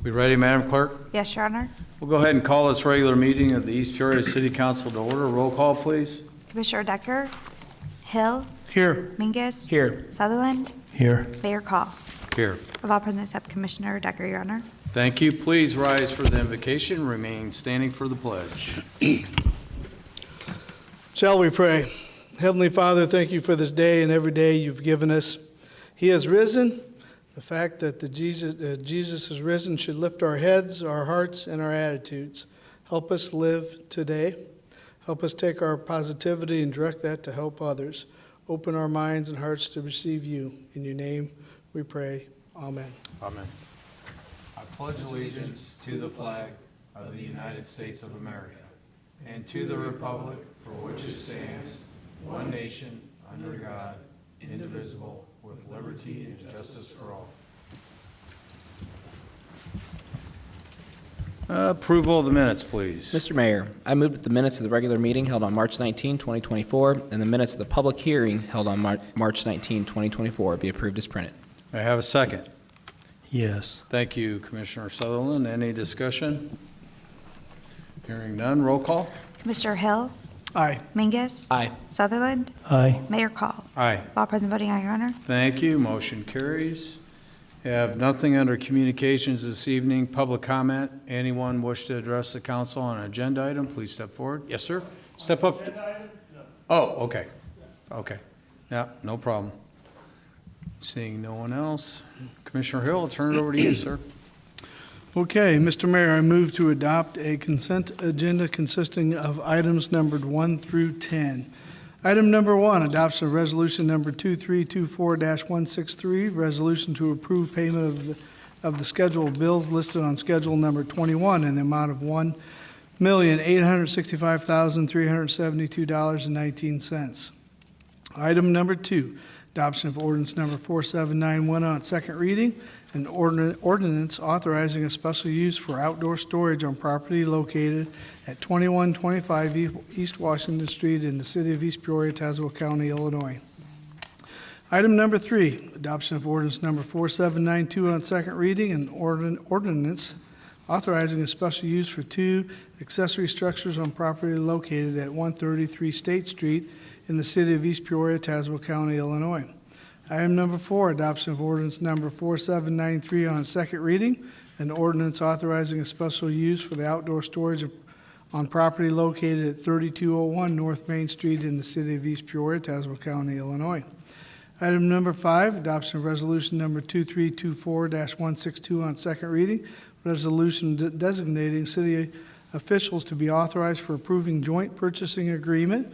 We ready, Madam Clerk? Yes, Your Honor. We'll go ahead and call this regular meeting of the East Peoria City Council to order. Roll call, please. Commissioner Decker, Hill, Here. Mingus, Here. Sutherland, Here. Mayor Call. Here. Of all present except Commissioner Decker, Your Honor. Thank you. Please rise for the invocation. Remain standing for the pledge. Shall we pray? Heavenly Father, thank you for this day and every day you've given us. He has risen. The fact that Jesus has risen should lift our heads, our hearts, and our attitudes. Help us live today. Help us take our positivity and direct that to help others. Open our minds and hearts to receive you. In your name we pray. Amen. Amen. I pledge allegiance to the flag of the United States of America and to the republic for which it stands, one nation, under God, indivisible, with liberty and justice for all. Approval of the minutes, please. Mr. Mayor, I move that the minutes of the regular meeting held on March 19, 2024, and the minutes of the public hearing held on March 19, 2024 be approved as printed. May I have a second? Yes. Thank you, Commissioner Sutherland. Any discussion? Hearing none, roll call. Commissioner Hill, Aye. Mingus, Aye. Sutherland, Aye. Mayor Call. Aye. Of all present voting aye, Your Honor. Thank you. Motion carries. Have nothing under communications this evening. Public comment. Anyone wish to address the council on an agenda item, please step forward. Yes, sir. Step up. Oh, okay. Okay. Yeah, no problem. Seeing no one else. Commissioner Hill, I'll turn it over to you, sir. Okay, Mr. Mayor, I move to adopt a consent agenda consisting of items numbered 1 through 10. Item number 1, adoption of resolution number 2324-163, resolution to approve payment of the scheduled bills listed on schedule number 21 in the amount of $1,865,372.19. Item number 2, adoption of ordinance number 4791 on second reading, an ordinance authorizing a special use for outdoor storage on property located at 2125 East Washington Street in the city of East Peoria, Tazewell County, Illinois. Item number 3, adoption of ordinance number 4792 on second reading, an ordinance authorizing a special use for 2 accessory structures on property located at 133 State Street in the city of East Peoria, Tazewell County, Illinois. Item number 4, adoption of ordinance number 4793 on second reading, an ordinance authorizing a special use for the outdoor storage on property located at 3201 North Main Street in the city of East Peoria, Tazewell County, Illinois. Item number 5, adoption of resolution number 2324-162 on second reading, resolution designating city officials to be authorized for approving joint purchasing agreement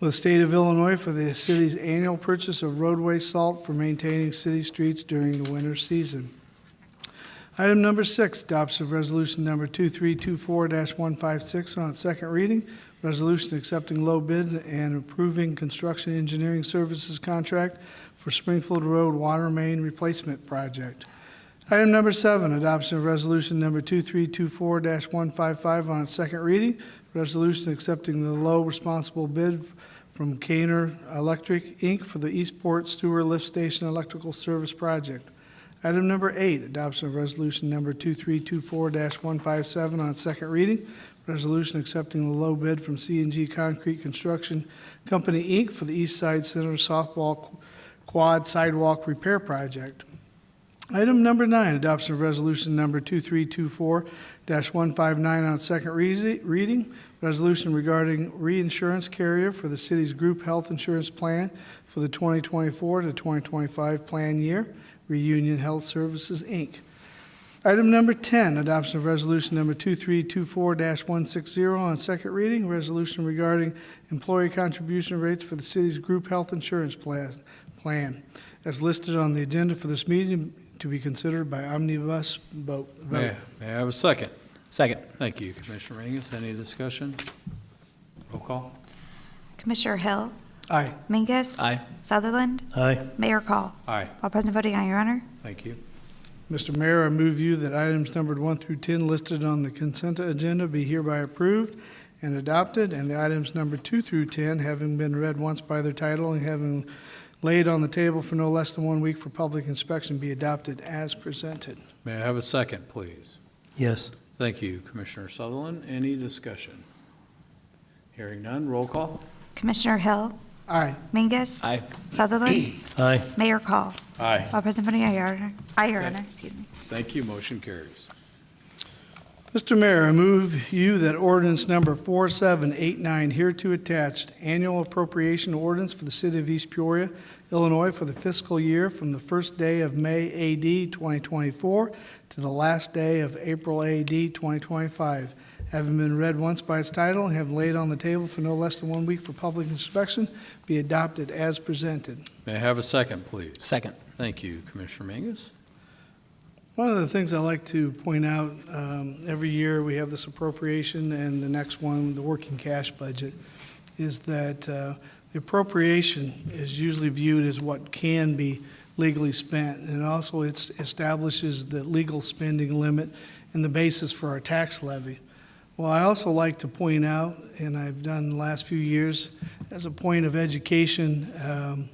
with the state of Illinois for the city's annual purchase of roadway salt for maintaining city streets during the winter season. Item number 6, adoption of resolution number 2324-156 on second reading, resolution accepting low bid and approving construction engineering services contract for Springfield Road water main replacement project. Item number 7, adoption of resolution number 2324-155 on second reading, resolution accepting the low responsible bid from Kaner Electric, Inc. for the Eastport Sewer Lift Station Electrical Service Project. Item number 8, adoption of resolution number 2324-157 on second reading, resolution accepting the low bid from C&G Concrete Construction Company, Inc. for the East Side Center Softball Quad Sidewalk Repair Project. Item number 9, adoption of resolution number 2324-159 on second reading, resolution regarding reinsurance carrier for the city's group health insurance plan for the 2024 to 2025 plan year, Reunion Health Services, Inc. Item number 10, adoption of resolution number 2324-160 on second reading, resolution regarding employee contribution rates for the city's group health insurance plan, as listed on the agenda for this meeting to be considered by omnibus vote. May I have a second? Second. Thank you, Commissioner Mingus. Any discussion? Roll call. Commissioner Hill, Aye. Mingus, Aye. Sutherland, Aye. Mayor Call. Aye. All present voting aye, Your Honor. Thank you. Mr. Mayor, I move you that items numbered 1 through 10 listed on the consent agenda be hereby approved and adopted, and the items numbered 2 through 10, having been read once by their title and having laid on the table for no less than 1 week for public inspection, be adopted as presented. May I have a second, please? Yes. Thank you, Commissioner Sutherland. Any discussion? Hearing none, roll call. Commissioner Hill, Aye. Mingus. Aye. Sutherland, Aye. Mayor Call. Aye. All present voting, aye, Your Honor. Aye, Your Honor, excuse me. Thank you, motion carries. Mr. Mayor, I move you that ordinance number 4789 hereto attached, annual appropriation ordinance for the city of East Peoria, Illinois for the fiscal year from the first day of May AD 2024 to the last day of April AD 2025, having been read once by its title and have laid on the table for no less than 1 week for public inspection, be adopted as presented. May I have a second, please? Second. Thank you, Commissioner Mangus. One of the things I like to point out, every year we have this appropriation and the next one, the working cash budget, is that the appropriation is usually viewed as what can be legally spent. And also it establishes the legal spending limit and the basis for our tax levy. Well, I also like to point out, and I've done the last few years, as a point of education,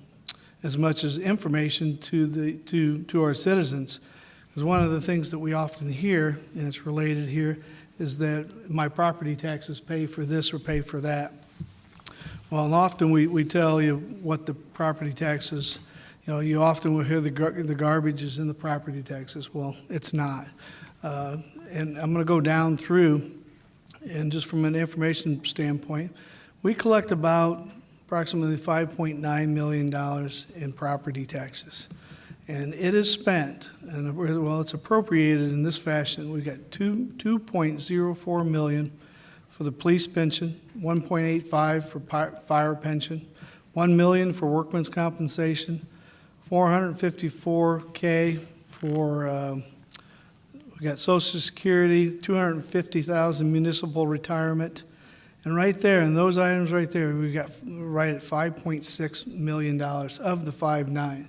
as much as information to our citizens. Because one of the things that we often hear, and it's related here, is that my property taxes pay for this or pay for that. Well, and often we tell you what the property taxes, you often will hear the garbage is in the property taxes. Well, it's not. And I'm going to go down through, and just from an information standpoint, we collect about approximately $5.9 million in property taxes. And it is spent, and well, it's appropriated in this fashion. We've got $2.04 million for the police pension, $1.85 for fire pension, $1 million for workman's compensation, $454K for we got Social Security, $250,000 municipal retirement, and right there, in those items right there, we got right at $5.6 million of the 5.9.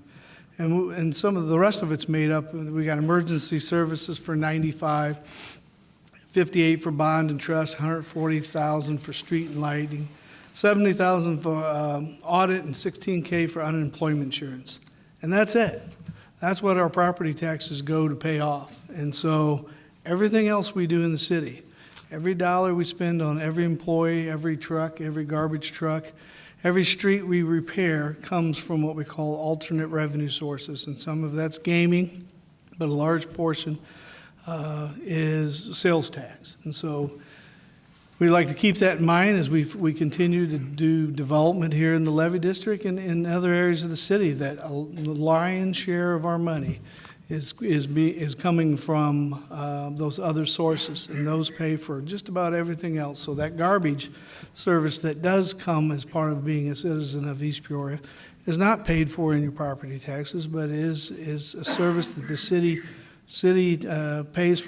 And some of the rest of it's made up. We got emergency services for 95, 58 for bond and trust, 140,000 for street and lighting, 70,000 for audit, and 16K for unemployment insurance. And that's it. That's what our property taxes go to pay off. And so everything else we do in the city, every dollar we spend on every employee, every truck, every garbage truck, every street we repair comes from what we call alternate revenue sources, and some of that's gaming, but a large portion is sales tax. And so we like to keep that in mind as we continue to do development here in the levy district and in other areas of the city, that the lion's share of our money is coming from those other sources, and those pay for just about everything else. So that garbage service that does come as part of being a citizen of East Peoria is not paid for in your property taxes, but is a service that the city pays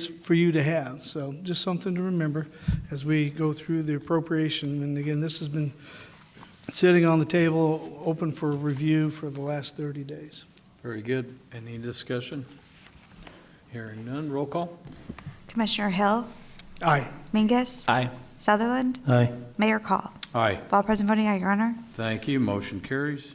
for you to have. So just something to remember as we go through the appropriation. And again, this has been sitting on the table, open for review for the last 30 days. Very good. Any discussion? Hearing none, roll call. Commissioner Hill, Aye. Mingus. Aye. Sutherland, Aye. Mayor Call. Aye. All present voting, aye, Your Honor. Thank you, motion carries.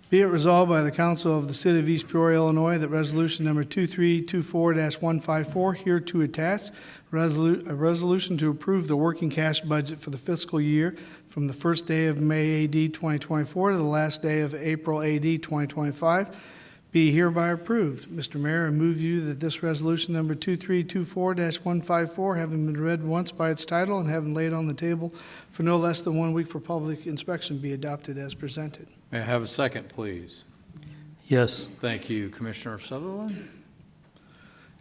Be it resolved by the Council of the City of East Peoria, Illinois, that resolution number 2324-154 hereto attached, a resolution to approve the working cash budget for the fiscal year from the first day of May AD 2024 to the last day of April AD 2025, be hereby approved. Mr. Mayor, I move you that this resolution number 2324-154, having been read once by its title and having laid on the table for no less than 1 week for public inspection, be adopted as presented. May I have a second, please? Yes. Thank you, Commissioner Sutherland.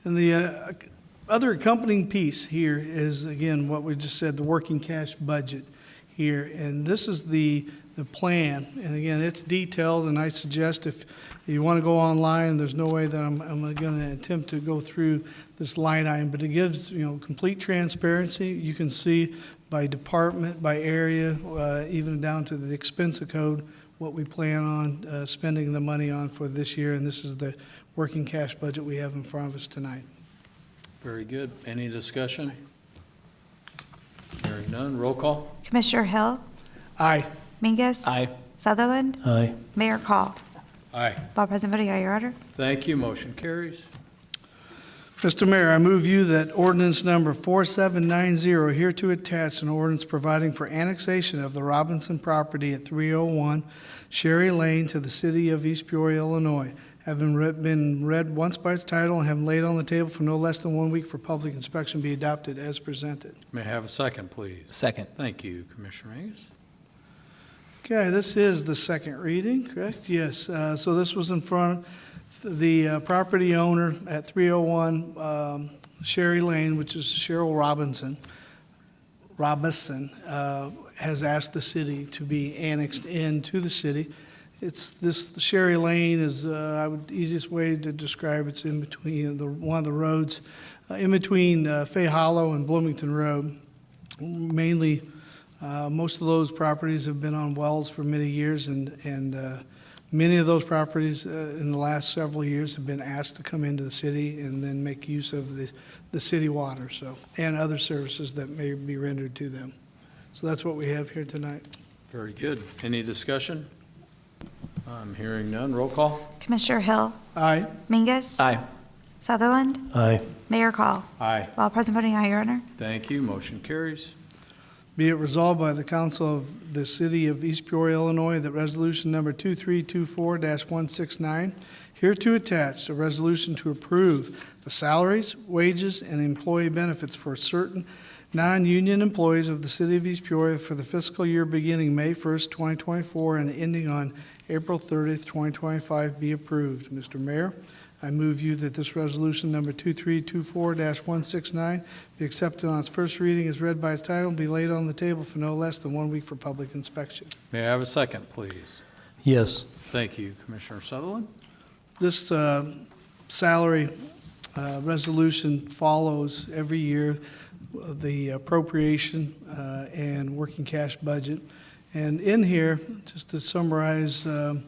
And the other accompanying piece here is, again, what we just said, the working cash budget here. And this is the plan. And again, it's detailed, and I suggest if you want to go online, there's no way that I'm going to attempt to go through this line item, but it gives, complete transparency. You can see by department, by area, even down to the expense code, what we plan on spending the money on for this year, and this is the working cash budget we have in front of us tonight. Very good. Any discussion? Hearing none, roll call. Commissioner Hill, Aye. Mingus. Aye. Sutherland, Aye. Mayor Call. Aye. All present voting, aye, Your Honor. Thank you, motion carries. Mr. Mayor, I move you that ordinance number 4790, hereto attached, an ordinance providing for annexation of the Robinson property at 301 Sherry Lane to the city of East Peoria, Illinois, having been read once by its title and having laid on the table for no less than 1 week for public inspection, be adopted as presented. May I have a second, please? Second. Thank you, Commissioner Mangus. Okay, this is the second reading, correct? Yes. So this was in front of the property owner at 301 Sherry Lane, which is Cheryl Robinson, has asked the city to be annexed into the city. It's this Sherry Lane is easiest way to describe it's in between one of the roads in between Fay Hollow and Bloomington Road. Mainly, most of those properties have been on wells for many years, and many of those properties in the last several years have been asked to come into the city and then make use of the city water, and other services that may be rendered to them. So that's what we have here tonight. Very good. Any discussion? I'm hearing none. Roll call? Commissioner Hill, Aye. Mingus, Aye. Sutherland, Aye. Mayor Call. Aye. All present voting aye, Your Honor. Thank you. Motion carries. Be it resolved by the Council of the City of East Peoria, Illinois, that resolution number 2324-169, hereto attached, a resolution to approve the salaries, wages, and employee benefits for certain non-union employees of the City of East Peoria for the fiscal year beginning May 1st, 2024, and ending on April 30th, 2025, be approved. Mr. Mayor, I move you that this resolution number 2324-169 be accepted on its first reading as read by its title and be laid on the table for no less than 1 week for public inspection. May I have a second, please? Yes. Thank you, Commissioner Sutherland. This salary resolution follows every year the appropriation and working cash budget. And in here, just to summarize, the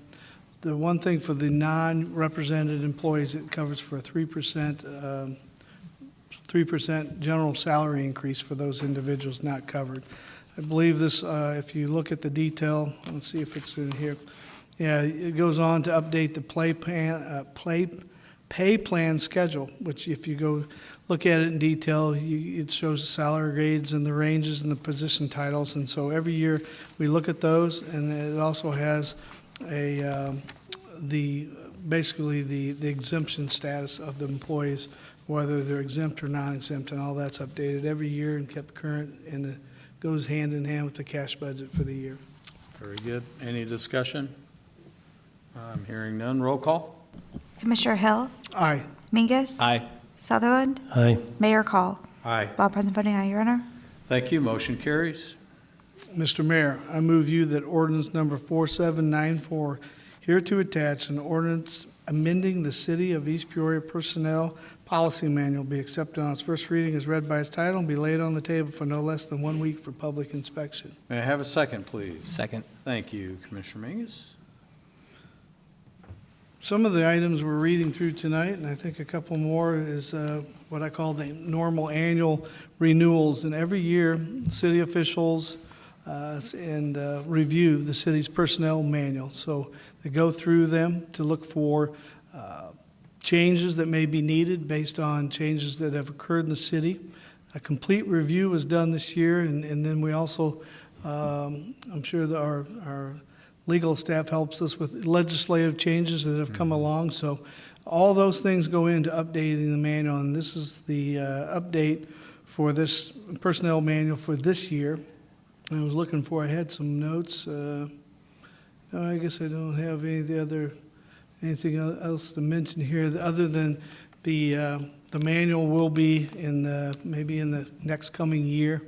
one thing for the non-represented employees, it covers for a 3% general salary increase for those individuals not covered. I believe this, if you look at the detail, let's see if it's in here. Yeah, it goes on to update the pay plan schedule, which if you go look at it in detail, it shows the salary grades and the ranges and the position titles. And so every year we look at those, and it also has basically the exemption status of the employees, whether they're exempt or non-exempt, and all that's updated every year and kept current, and it goes hand in hand with the cash budget for the year. Very good. Any discussion? I'm hearing none. Roll call? Commissioner Hill, Aye. Mingus, Aye. Sutherland, Aye. Mayor Call. Aye. All present voting aye, Your Honor. Thank you. Motion carries. Mr. Mayor, I move you that ordinance number 4794, hereto attached, an ordinance amending the City of East Peoria Personnel Policy Manual, be accepted on its first reading as read by its title and be laid on the table for no less than 1 week for public inspection. May I have a second, please? Second. Thank you, Commissioner Mangus. Some of the items we're reading through tonight, and I think a couple more, is what I call the normal annual renewals. And every year, city officials review the city's personnel manual. So they go through them to look for changes that may be needed based on changes that have occurred in the city. A complete review was done this year, and then we also, I'm sure that our legal staff helps us with legislative changes that have come along. So all those things go into updating the manual, and this is the update for this personnel manual for this year. I was looking for, I had some notes. I guess I don't have anything else to mention here other than the manual will be maybe in the next coming year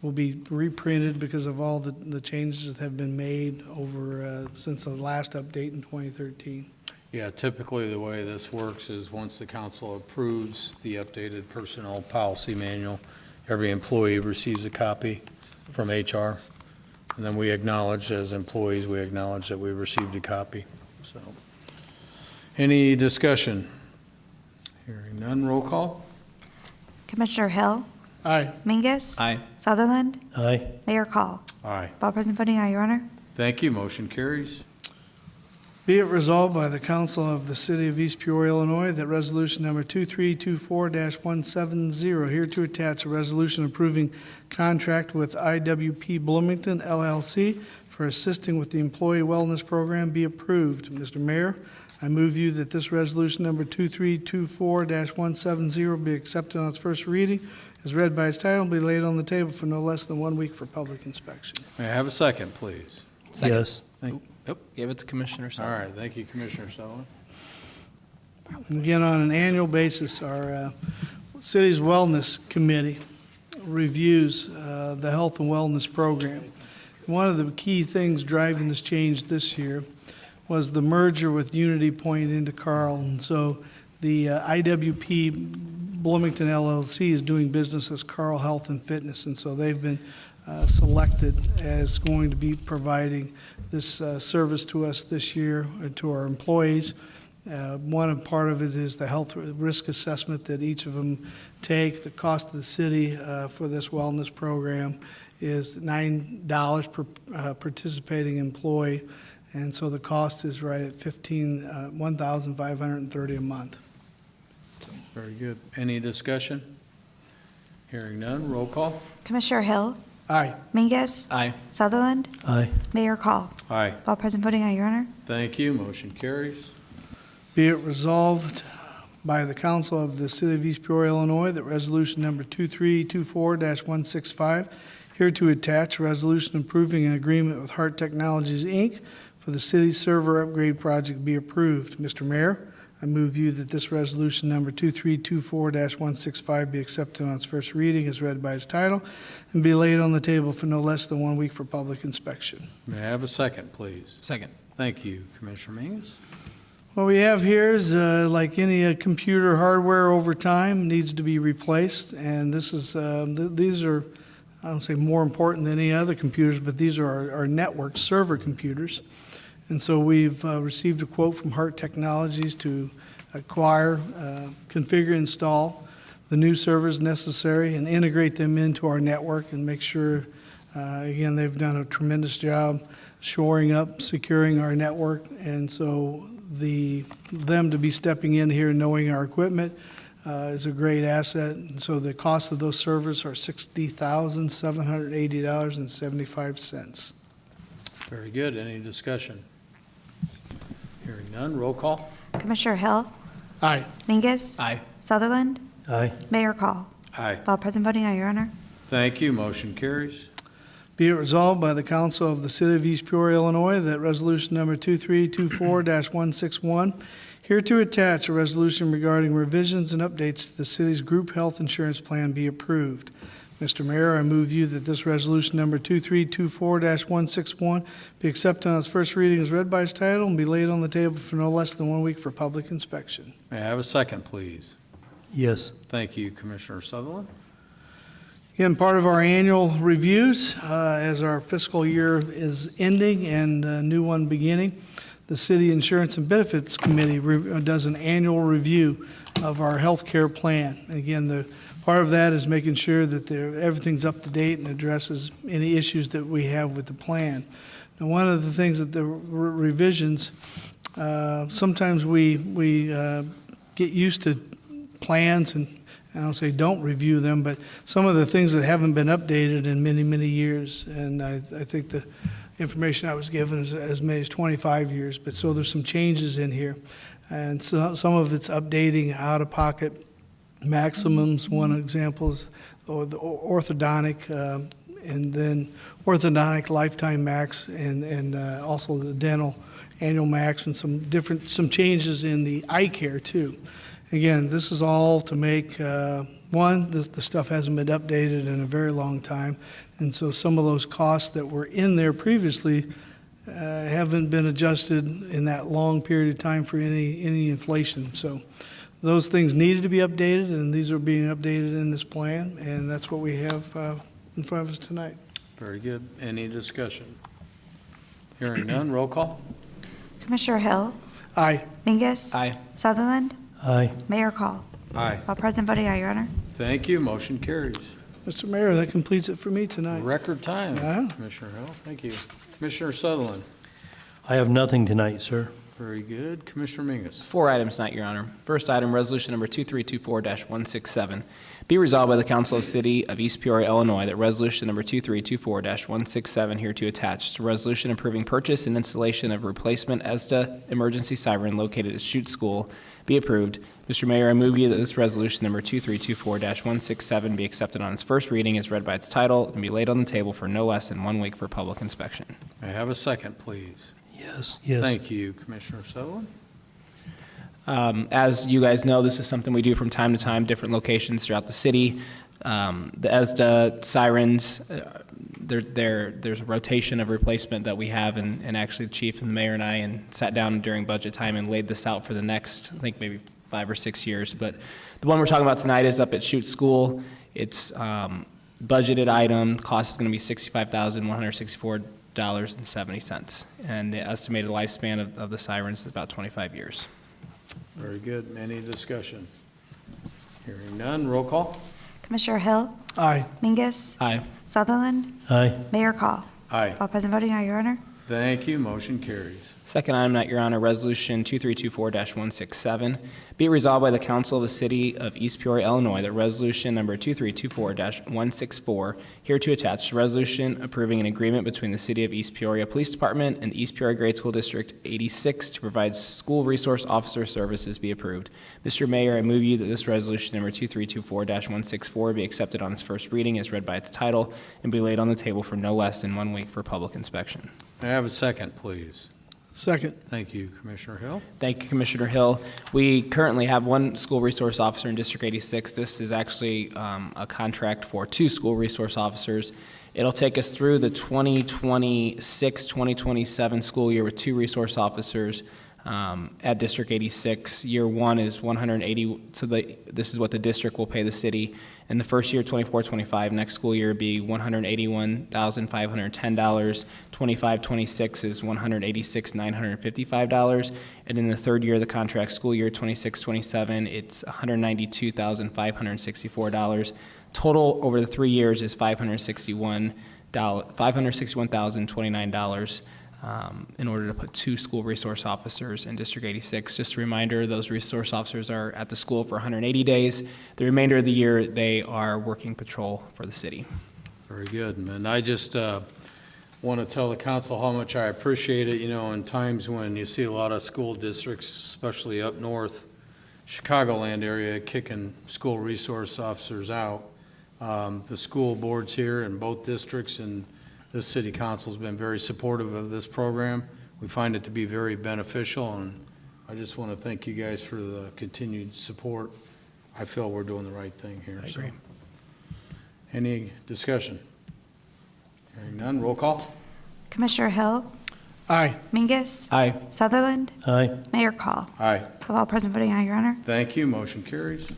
will be reprinted because of all the changes that have been made over since the last update in 2013. Yeah, typically the way this works is once the council approves the updated personnel policy manual, every employee receives a copy from HR. And then we acknowledge, as employees, we acknowledge that we received a copy. So, any discussion? Hearing none, roll call? Commissioner Hill, Aye. Mingus, Aye. Sutherland, Aye. Mayor Call. Aye. All present voting aye, Your Honor. Thank you, motion carries. Be it resolved by the Council of the City of East Peoria, Illinois, that resolution number 2324-170, here to attach a resolution approving contract with IWP Bloomington LLC for assisting with the Employee Wellness Program be approved. Mr. Mayor, I move you that this resolution number 2324-170 be accepted on its first reading, as read by its title, and be laid on the table for no less than 1 week for public inspection. May I have a second, please? Second. Yes. Yep. Give it to Commissioner All Sutherland. right, thank you, Commissioner Sullivan. Again, on an annual basis, our city's wellness committee reviews the health and wellness program. One of the key things driving this change this year was the merger with Unity Point into Carl. And so the IWP Bloomington LLC is doing business as Carl Health and Fitness. And so they've been selected as going to be providing this service to us this year, to our employees. One part of it is the health risk assessment that each of them take. The cost of the city for this wellness program is $9 per participating employee, and so the cost is right at $1,530 a month. Very good. Any discussion? Hearing none, roll call. Commissioner Hill, Aye. Mingus, Aye. Sutherland, Aye. Mayor Call. Aye. All present voting, aye, Your Honor. Thank you, motion carries. Be it resolved by the Council of the City of East Peoria, Illinois, that resolution number 2324-165, here to attach a resolution approving an agreement with Hart Technologies, Inc. for the city's server upgrade project be approved. Mr. Mayor, I move you that this resolution number 2324-165 be accepted on its first reading as read by its title and be laid on the table for no less than 1 week for public inspection. May I have a second, please? Second. Thank you, Commissioner Mingus. What we have here is, like any computer hardware over time, needs to be replaced, and this is, these are, I don't say more important than any other computers, but these are our network server computers. And so we've received a quote from Hart Technologies to acquire, configure, install the new servers necessary and integrate them into our network and make sure, again, they've done a tremendous job shoring up, securing our network, and so them to be stepping in here and knowing our equipment is a great asset. And so the cost of those servers are $60,780.75. Very good. Any discussion? Hearing none, roll call. Commissioner Hill, Aye. Mingus, Aye. Sutherland, Aye. Mayor Call. Aye. All present voting, aye, Your Honor. Thank you, motion carries. Be it resolved by the Council of the City of East Peoria, Illinois, that resolution number 2324-161, here to attach a resolution regarding revisions and updates to the city's group health insurance plan be approved. Mr. Mayor, I move you that this resolution number 2324-161 be accepted on its first reading as read by its title and be laid on the table for no less than 1 week for public inspection. May I have a second, please? Yes. Thank you, Commissioner Sutherland. Again, part of our annual reviews, as our fiscal year is ending and a new one beginning, the City Insurance and Benefits Committee does an annual review of our health care plan. Again, part of that is making sure that everything's up to date and addresses any issues that we have with the plan. Now, one of the things that the revisions, sometimes we get used to plans and I don't say don't review them, but some of the things that haven't been updated in many, many years. And I think the information I was given is as many as 25 years. But so there's some changes in here. And so some of it's updating out-of-pocket maximums. One example is the orthodontic, and then orthodontic lifetime max, and also the dental annual max, and some changes in the eye care too. Again, this is all to make, one, the stuff hasn't been updated in a very long time, and so some of those costs that were in there previously haven't been adjusted in that long period of time for any inflation. So those things needed to be updated, and these are being updated in this plan, and that's what we have in front of us tonight. Very good. Any discussion? Hearing none, roll call. Commissioner Hill, Aye. Mingus, Aye. Sutherland, Aye. Mayor Call. Aye. All present voting, aye, Your Honor. Thank you, motion carries. Mr. Mayor, that completes it for me tonight. Record time, Yeah. Commissioner Hill. Thank you. Commissioner Sutherland. I have nothing tonight, sir. Very good. Commissioner Mingus. 4 items tonight, Your Honor. First item, resolution number 2324-167. Be resolved by the Council of the City of East Peoria, Illinois, that resolution number 2324-167 hereto attached, resolution approving purchase and installation of replacement ESTA emergency siren located at Chute School be approved. Mr. Mayor, I move you that this resolution number 2324-167 be accepted on its first reading as read by its title and be laid on the table for no less than 1 week for public inspection. May I have a second, please? Yes. Thank you, Commissioner Sutherland. As you guys know, this is something we do from time to time, different locations throughout the city. The ESDA sirens, there's a rotation of replacement that we have, and actually the chief and the mayor and I sat down during budget time and laid this out for the next, I think maybe 5 or 6 years. But the one we're talking about tonight is up at Chute School. It's budgeted item. Cost is going to be $65,164.70, and the estimated lifespan of the sirens is about 25 years. Very good. Any discussion? Hearing none, roll call. Commissioner Hill, Aye. Mingus, Aye. Sutherland, Aye. Mayor Call. Aye. All present voting aye, Your Honor. Thank you. Motion carries. Second item, Your Honor, resolution 2324-167. Be it resolved by the Council of the City of East Peoria, Illinois, that resolution number 2324-164, hereto attached, resolution approving an agreement between the City of East Peoria Police Department and the East Peoria Grade School District 86 to provide school resource officer services be approved. Mr. Mayor, I move you that this resolution number 2324-164 be accepted on its first reading as read by its title and be laid on the table for no less than 1 week for public inspection. May I have a second, please? Second. Thank you, Commissioner Hill. Thank you, Commissioner Hill. We currently have 1 school resource officer in District 86. This is actually a contract for 2 school resource officers. It'll take us through the 2026-2027 school year with 2 resource officers at District 86. Year 1 is 180, so this is what the district will pay the city. And the first year, 24-25, next school year, be $181,510. 25-26 is $186,955. And in the third year of the contract, school year 26-27, it's $192,564. Total over the 3 years is $561,029. In order to put 2 school resource officers in District 86. Just a reminder, those resource officers are at the school for 180 days. The remainder of the year, they are working patrol for the city. Very good. And I just want to tell the council how much I appreciate it. You know, in times when you see a lot of school districts, especially up north, Chicagoland area, kicking school resource officers out, the school boards here in both districts and the city council has been very supportive of this program. We find it to be very beneficial, and I just want to thank you guys for the continued support. I feel we're doing the right thing here. I agree. Any discussion? Hearing none, roll call. Commissioner Hill, Aye. Mingus, Aye. Sutherland, Aye. Mayor Call. Aye. Of all present voting aye, Your Honor. Thank you. Motion carries.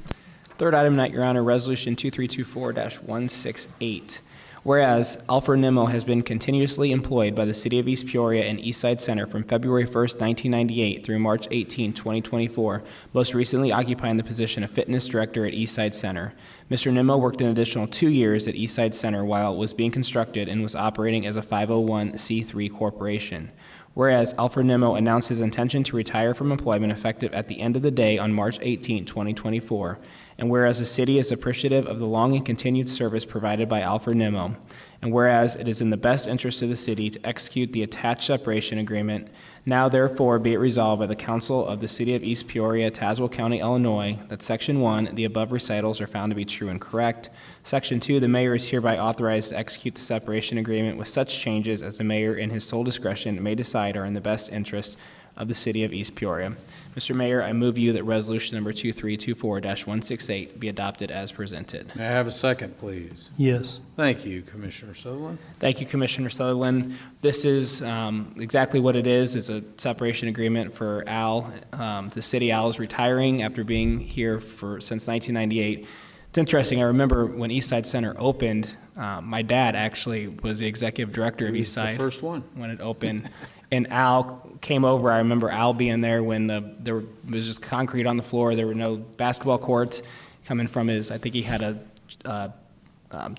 Third item, Your Honor, resolution 2324-168. Whereas Alfred Nimmo has been continuously employed by the City of East Peoria and Eastside Center from February 1st, 1998 through March 18, 2024, most recently occupying the position of Fitness Director at Eastside Center. Mr. Nimmo worked an additional 2 years at Eastside Center while it was being constructed and was operating as a 501c3 corporation. Whereas Alfred Nimmo announced his intention to retire from employment effective at the end of the day on March 18, 2024. And whereas the city is appreciative of the long and continued service provided by Alfred Nimmo, and whereas it is in the best interest of the city to execute the attached separation agreement, now therefore be it resolved by the Council of the City of East Peoria, Tazewell County, Illinois, that Section 1, the above recitals are found to be true and correct. Section 2, the mayor is hereby authorized to execute the separation agreement with such changes as the mayor in his sole discretion may decide are in the best interest of the City of East Peoria. Mr. Mayor, I move you that resolution number 2324-168 be adopted as presented. May I have a second, please? Yes. Thank you, Commissioner Sutherland. Thank you, Commissioner Sutherland. This is exactly what it is a separation agreement for Al. The city Al is retiring after being here since 1998. It's interesting, I remember when Eastside Center opened, my dad actually was the executive director of Eastside. The first one. When it opened. And Al came over. I remember Al being there when there was just concrete on the floor. There were no basketball courts. Coming from I think he had a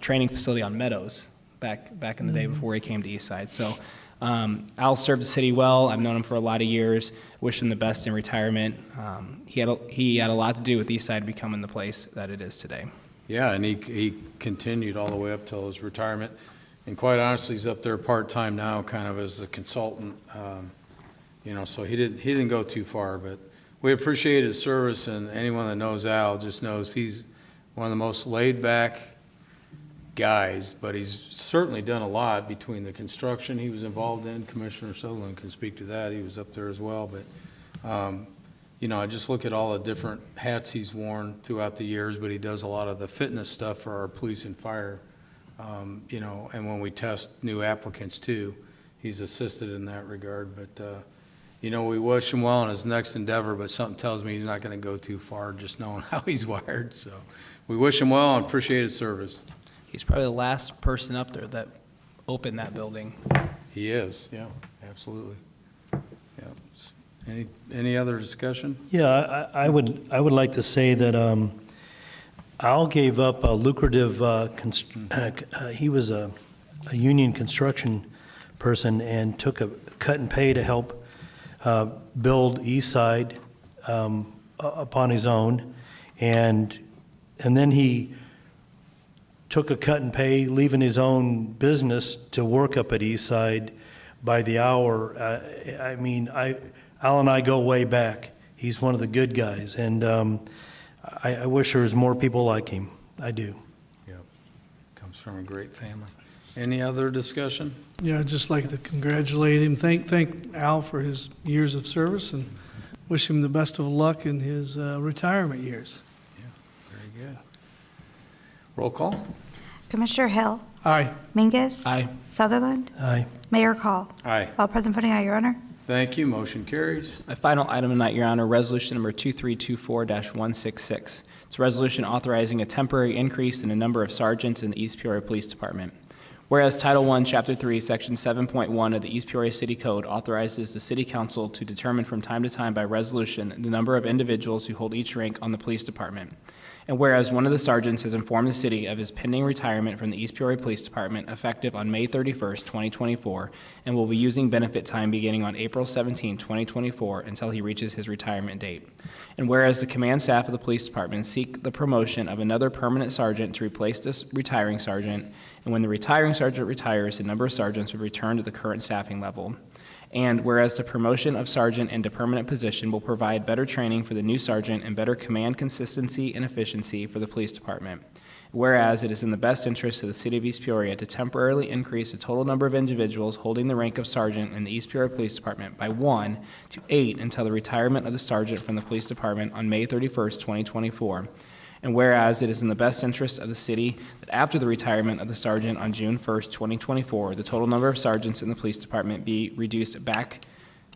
training facility on Meadows back in the day before he came to Eastside. So Al served the city well. I've known him for a lot of years. Wish him the best in retirement. He had a lot to do with Eastside becoming the place that it is today. Yeah, and he continued all the way up till his retirement. And quite honestly, he's up there part-time now, kind of as a consultant. So he didn't go too far, but we appreciate his service, and anyone that knows Al just knows he's one of the most laid-back guys, but he's certainly done a lot between the construction he was involved in. Commissioner Sutherland can speak to that. He was up there as well, but I just look at all the different hats he's worn throughout the years, but he does a lot of the fitness stuff for our police and fire, and when we test new applicants too, he's assisted in that regard. But we wish him well in his next endeavor, but something tells me he's not going to go too far, just knowing how he's wired. So we wish him well and appreciate his service. He's probably the last person up there that opened that building. He is, yeah, absolutely. Yeah. Any other discussion? Yeah, I would like to say that Al gave up a lucrative, he was a union construction person and took a cut and pay to help build East Side upon his own. And then he took a cut and pay, leaving his own business to work up at East Side by the hour. Al and I go way back. He's one of the good guys, and I wish there was more people like him. I do. Yep. Comes from a great family. Any other discussion? Yeah, I'd just like to congratulate him, thank Al for his years of service, and wish him the best of luck in his retirement years. Yeah, very good. Roll call? Commissioner Hill, Aye. Mingus. Aye. Sutherland, Aye. Mayor Call. Aye. All present voting aye, Your Honor. Thank you. Motion carries. My final item tonight, Your Honor, resolution number 2324-166. It's a resolution authorizing a temporary increase in the number of sergeants in the East Peoria Police Department. Whereas Title I, Chapter 3, Section 7.1 of the East Peoria City Code authorizes the City Council to determine from time to time by resolution the number of individuals who hold each rank on the police department. And whereas one of the sergeants has informed the city of his pending retirement from the East Peoria Police Department effective on May 31st, 2024, and will be using benefit time beginning on April 17, 2024, until he reaches his retirement date. And whereas the command staff of the police department seek the promotion of another permanent sergeant to replace this retiring sergeant, and when the retiring sergeant retires, the number of sergeants would return to the current staffing level. And whereas the promotion of sergeant into permanent position will provide better training for the new sergeant and better command consistency and efficiency for the police department. Whereas it is in the best interest of the City of East Peoria to temporarily increase the total number of individuals holding the rank of sergeant in the East Peoria Police Department by 1 to 8 until the retirement of the sergeant from the police department on May 31st, 2024. And whereas it is in the best interest of the city that after the retirement of the sergeant on June 1st, 2024, the total number of sergeants in the police department be reduced back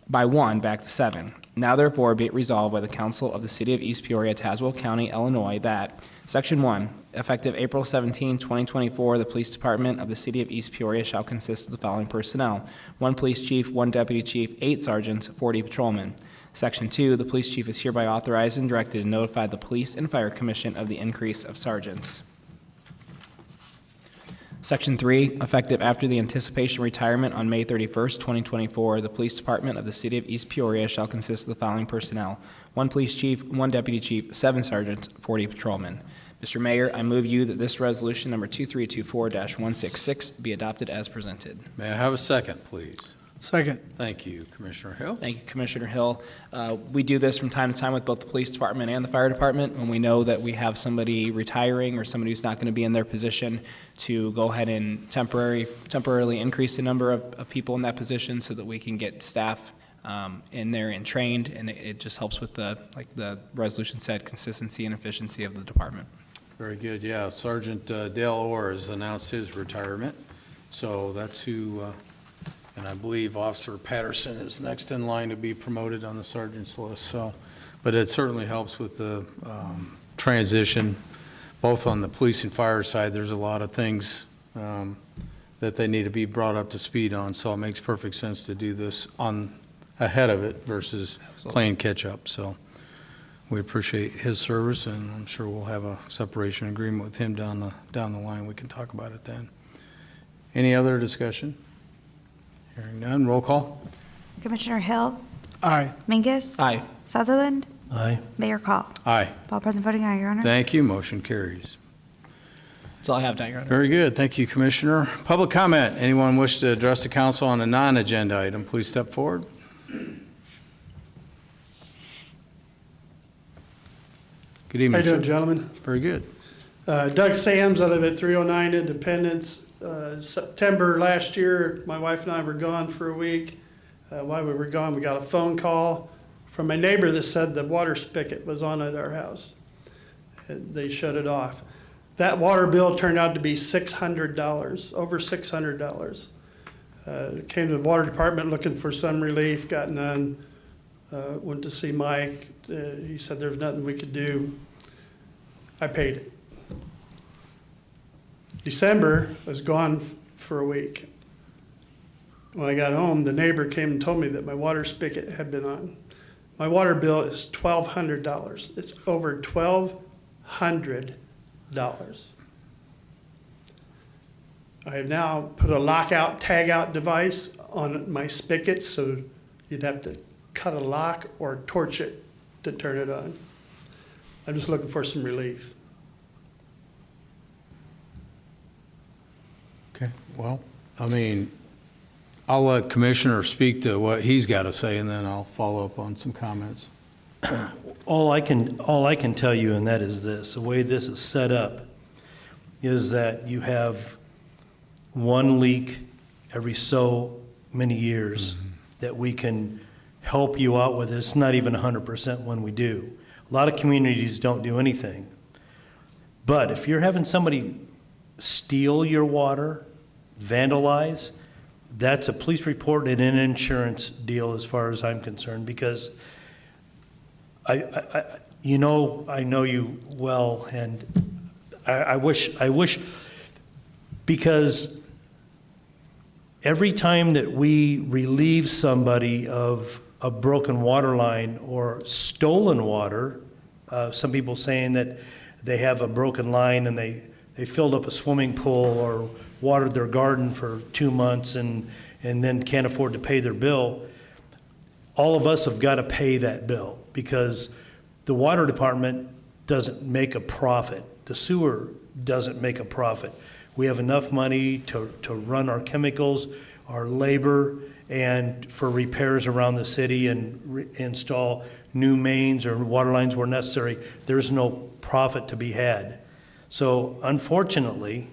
by 1 back to 7. Now therefore be it resolved by the Council of the City of East Peoria, Tazewell County, Illinois, that Section 1, effective April 17, 2024, the police department of the City of East Peoria shall consist of the following personnel: 1 police chief, 1 deputy chief, 8 sergeants, 40 patrolmen. Section 2, the police chief is hereby authorized and directed to notify the Police and Fire Commission of the increase of sergeants. Section 3, effective after the anticipation retirement on May 31st, 2024, the police department of the City of East Peoria shall consist of the following personnel: 1 police chief, 1 deputy chief, 7 sergeants, 40 patrolmen. Mr. Mayor, I move you that this resolution number 2324-166 be adopted as presented. May I have a second, please? Second. Thank you, Commissioner Hill. Thank you, Commissioner Hill. We do this from time to time with both the police department and the fire department when we know that we have somebody retiring or somebody who's not going to be in their position, to go ahead and temporarily increase the number of people in that position so that we can get staff in there and trained, and it just helps with the, like the resolution said, consistency and efficiency of the department. Very good, yeah. Sergeant Dale Orr has announced his retirement, so that's who, and I believe Officer Patterson is next in line to be promoted on the sergeant's list. So, but it certainly helps with the transition, both on the police and fire side. There's a lot of things that they need to be brought up to speed on, so it makes perfect sense to do this on ahead of it versus playing catch up. So we appreciate his service, and I'm sure we'll have a separation agreement with him down the line. We can talk about it then. Any other discussion? Hearing none, roll call. Commissioner Hill, Aye. Mingus, Aye. Sutherland, Aye. Mayor Call. Aye. All present voting aye, Your Honor. Thank you, motion carries. That's all I have tonight, Your Honor. Very good, thank you, Commissioner. Public comment, anyone wish to address the council on a non-agenda item, please step forward. Good How evening, you doing, sir. gentlemen? Very good. Doug Sams, I live at 309 Independence. September last year, my wife and I were gone for a week. While we were gone, we got a phone call from my neighbor that said the water spigot was on at our house. And they shut it off. That water bill turned out to be $600, over $600. Came to the water department looking for some relief, got none. Went to see Mike. He said there was nothing we could do. I paid it. December, I was gone for a week. When I got home, the neighbor came and told me that my water spigot had been on. My water bill is $1,200. It's over $1,200. I have now put a lockout, tagout device on my spigot, so you'd have to cut a lock or torch it to turn it on. I'm just looking for some relief. Okay, well, I mean, I'll let Commissioner speak to what he's got to say, and then I'll follow up on some comments. All I can tell you, and that is this, the way this is set up is that you have one leak every so many years that we can help you out with. It's not even 100% when we do. A lot of communities don't do anything. But if you're having somebody steal your water, vandalize, that's a police report and an insurance deal as far as I'm concerned, because I know you well, and I wish, because every time that we relieve somebody of a broken water line or stolen water, some people saying that they have a broken line and they filled up a swimming pool or watered their garden for 2 months and then can't afford to pay their bill, all of us have got to pay that bill because the water department doesn't make a profit. The sewer doesn't make a profit. We have enough money to run our chemicals, our labor, and for repairs around the city and install new mains or water lines where necessary. There's no profit to be had. So unfortunately,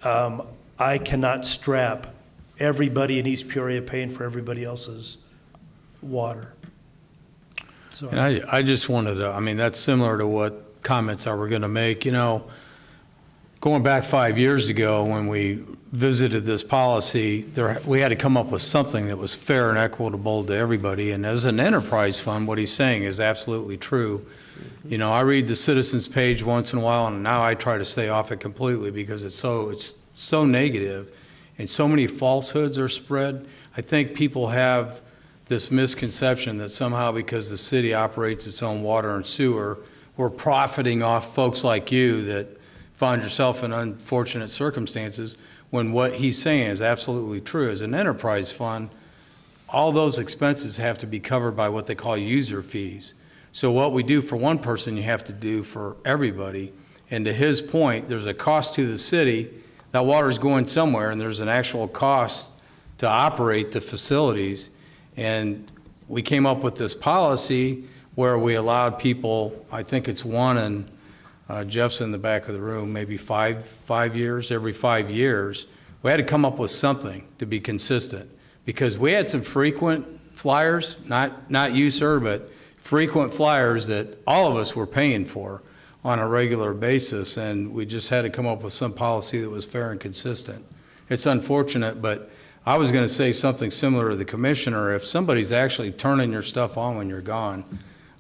I cannot strap everybody in East Peoria paying for everybody else's water. So, And I just wanted to, I mean, that's similar to what comments I were going to make. You know, going back 5 years ago when we visited this policy, we had to come up with something that was fair and equitable to everybody. And as an enterprise fund, what he's saying is absolutely true. You know, I read the Citizens page once in a while, and now I try to stay off it completely because it's so negative and so many falsehoods are spread. I think people have this misconception that somehow because the city operates its own water and sewer, we're profiting off folks like you that find yourself in unfortunate circumstances, when what he's saying is absolutely true. As an enterprise fund, all those expenses have to be covered by what they call user fees. So what we do for one person, you have to do for everybody. And to his point, there's a cost to the city. That water is going somewhere, and there's an actual cost to operate the facilities. And we came up with this policy where we allowed people, I think it's one, and Jeff's in the back of the room, maybe five years, every 5 years. We had to come up with something to be consistent because we had some frequent flyers, not you, sir, but frequent flyers that all of us were paying for on a regular basis, and we just had to come up with some policy that was fair and consistent. It's unfortunate, but I was going to say something similar to the commissioner. If somebody's actually turning your stuff on when you're gone,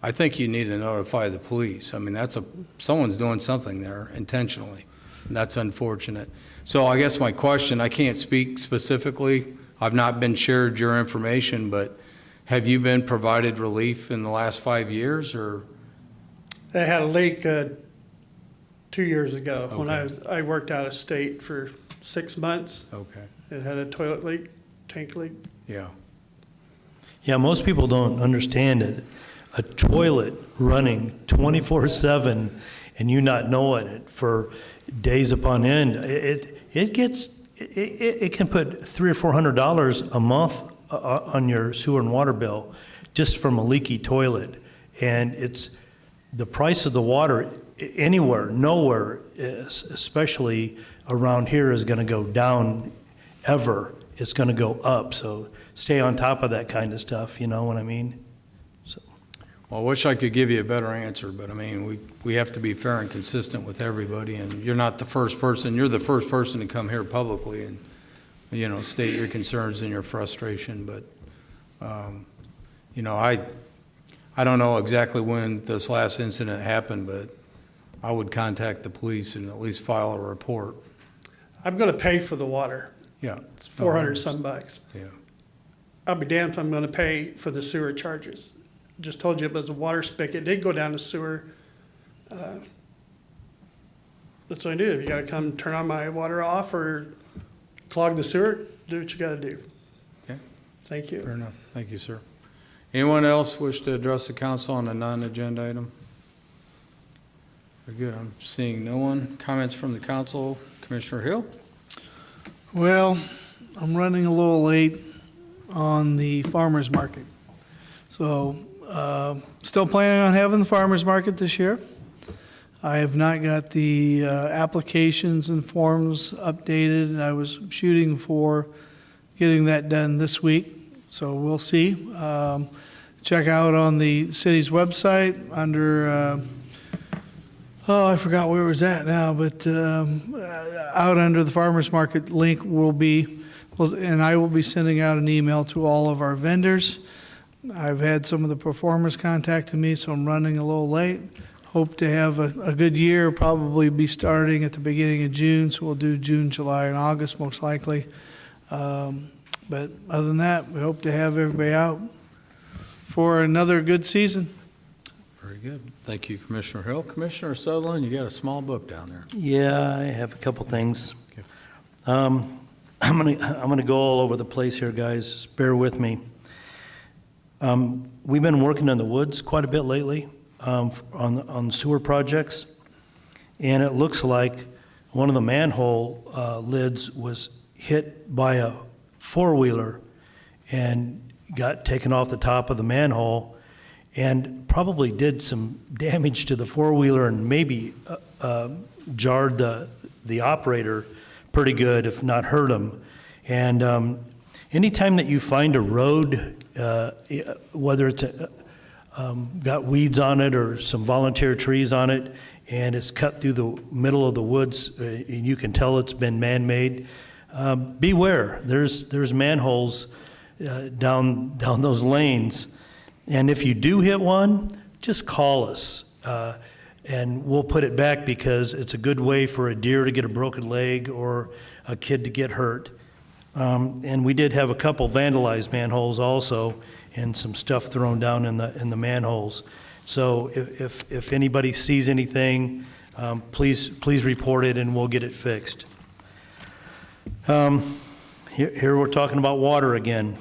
I think you need to notify the police. I mean, someone's doing something there intentionally, and that's unfortunate. So I guess my question, I can't speak specifically. I've not been shared your information, but have you been provided relief in the last 5 years, or? They had a leak 2 years ago when Okay. I worked out of state for 6 months. Okay. It had a toilet leak tank leak. Yeah. Yeah, most people don't understand it. A toilet running 24/7 and you not knowing it for days upon end, it can put $300 or $400 a month on your sewer and water bill just from a leaky toilet. And it's the price of the water anywhere, nowhere, especially around here, is going to go down ever. It's going to go up. So stay on top of that kind of stuff. You know what I mean? So. Well, I wish I could give you a better answer, but I mean, we have to be fair and consistent with everybody, and you're not the first person. You're the first person to come here publicly and, you know, state your concerns and your frustration. But, you know, I don't know exactly when this last incident happened, but I would contact the police and at least file a report. I'm gonna pay for the water. Yeah. It's 400 some bucks. Yeah. I'll be damned if I'm gonna pay for the sewer charges. Just told you it was a water spigot. It did go down the sewer. That's what I do. If you gotta come turn on my water off or clog the sewer, do what you gotta do. Okay. Thank you. Fair enough. Thank you, sir. Anyone else wish to address the council on a non-agenda item? Very good. I'm seeing no one. Comments from the council. Commissioner Hill? Well, I'm running a little late on the farmer's market. So, still planning on having the farmer's market this year. I have not got the applications and forms updated, and I was shooting for getting that done this week, so we'll see. Check out on the city's website under, I forgot where it was at now, but out under the farmer's market link will be, and I will be sending out an email to all of our vendors. I've had some of the performers contacting me, so I'm running a little late. Hope to have a good year, probably be starting at the beginning of June, so we'll do June, July, and August most likely. But other than that, we hope to have everybody out for another good season. Very good. Thank you, Commissioner Hill. Commissioner Sutherland, you got a small book down there. Yeah, I have a couple things. Okay. I'm gonna go all over the place here, guys. Bear with me. We've been working in the woods quite a bit lately on sewer projects, and it looks like one of the manhole lids was hit by a four-wheeler and got taken off the top of the manhole and probably did some damage to the four-wheeler and maybe jarred the operator pretty good, if not hurt him. And anytime that you find a road, whether it's got weeds on it or some volunteer trees on it, and it's cut through the middle of the woods, and you can tell it's been man-made, beware. There's manholes down those lanes. And if you do hit one, just call us, and we'll put it back, because it's a good way for a deer to get a broken leg or a kid to get hurt. And we did have a couple vandalized manholes also, and some stuff thrown down in the manholes. So if anybody sees anything, please report it, and we'll get it fixed. Here we're talking about water again.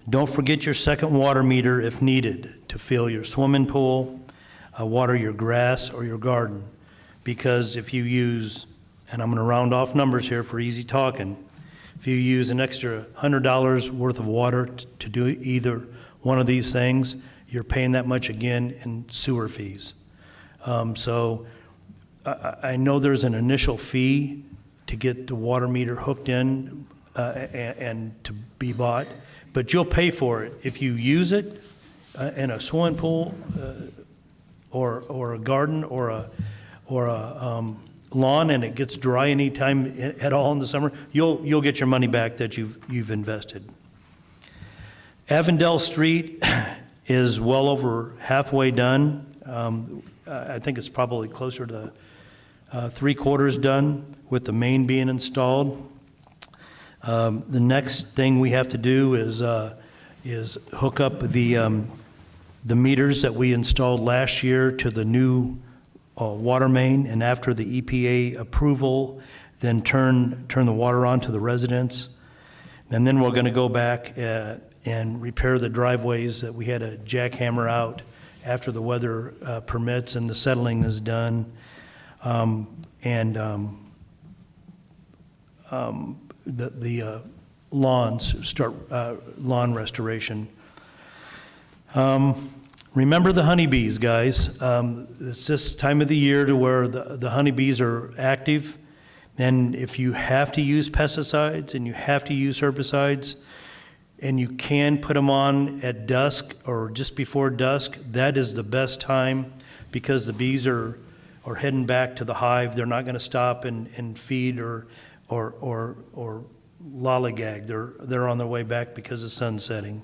Don't forget your second water meter if needed to fill your swimming pool, water your grass or your garden. Because if you use, and I'm going to round off numbers here for easy talking, if you use an extra $100 worth of water to do either one of these things, you're paying that much again in sewer fees. So I know there's an initial fee to get the water meter hooked in and to be bought, but you'll pay for it if you use it in a swimming pool or a garden or a lawn, and it gets dry anytime at all in the summer. You'll get your money back that you've invested. Avondale Street is well over halfway done. I think it's probably closer to 3/4 done with the main being installed. The next thing we have to do is hook up the meters that we installed last year to the new water main, and after the EPA approval, then turn the water on to the residents. And then we're going to go back and repair the driveways that we had a jackhammer out after the weather permits and the settling is done. The lawns, start lawn restoration. Remember the honeybees, guys. It's this time of the year to where the honeybees are active. And if you have to use pesticides and you have to use herbicides, and you can put them on at dusk or just before dusk, that is the best time, because the bees are heading back to the hive. They're not going to stop and feed or lollygag. They're on their way back because the sun's setting.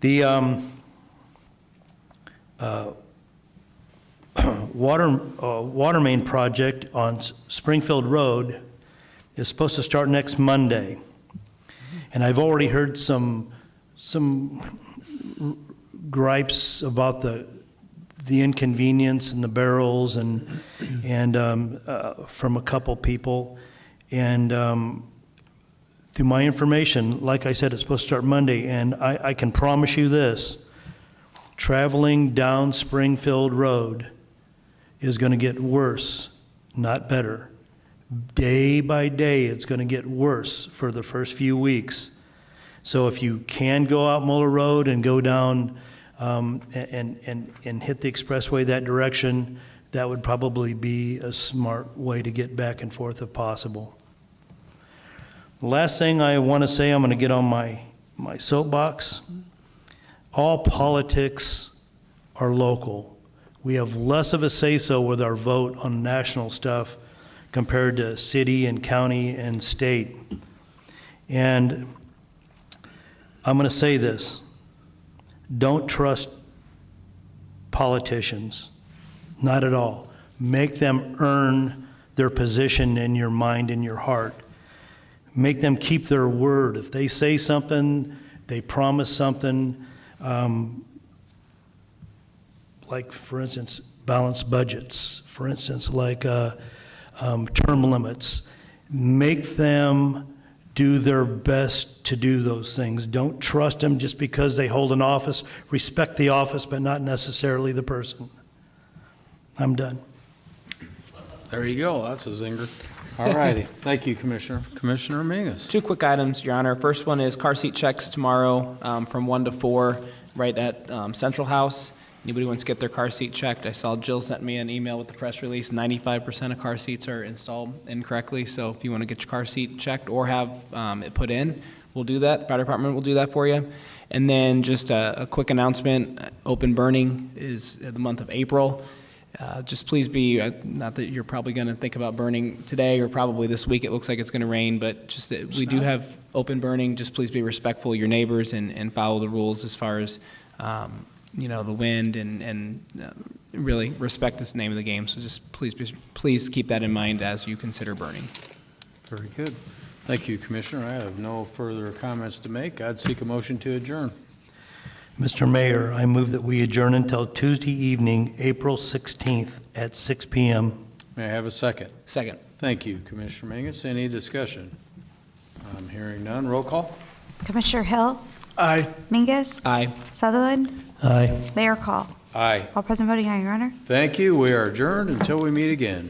The water main project on Springfield Road is supposed to start next Monday. And I've already heard some gripes about the inconvenience and the barrels and from a couple people. And through my information, like I said, it's supposed to start Monday. And I can promise you this, traveling down Springfield Road is going to get worse, not better. Day by day, it's going to get worse for the first few weeks. So if you can go out Muller Road and go down and hit the expressway that direction, that would probably be a smart way to get back and forth if possible. The last thing I want to say, I'm going to get on my soapbox. All politics are local. We have less of a say-so with our vote on national stuff compared to city and county and state. And I'm going to say this. Don't trust politicians. Not at all. Make them earn their position in your mind and your heart. Make them keep their word. If they say something, they promise something, like, for instance, balanced budgets, for instance, like term limits. Make them do their best to do those things. Don't trust them just because they hold an office. Respect the office, but not necessarily the person. I'm done. There you go. That's a zinger. All righty. Thank you, Commissioner. Commissioner Mingus. 2 quick items, Your Honor. First one is car seat checks tomorrow from 1 to 4 right at Central House. Anybody wants to get their car seat checked? I saw Jill sent me an email with the press release. 95% of car seats are installed incorrectly, so if you want to get your car seat checked or have it put in, we'll do that. The fire department will do that for you. And then just a quick announcement, open burning is the month of April. Just please be, not that you're probably going to think about burning today or probably this week. It looks like it's going to rain, but just that we do have open burning. Just please be respectful of your neighbors and follow the rules as far as the wind and really respect is the name of the game. So just please keep that in mind as you consider burning. Very good. Thank you, Commissioner. I have no further comments to make. I'd seek a motion to adjourn. Mr. Mayor, I move that we adjourn until Tuesday evening, April 16th at 6 p.m. May I have a second? Second. Thank you, Commissioner Mingus. Any discussion? I'm hearing none. Roll call. Commissioner Hill, Aye. Mingus, Aye. Sutherland, Aye. Mayor Call. Aye. All present voting aye, Your Honor. Thank you. We are adjourned until we meet again.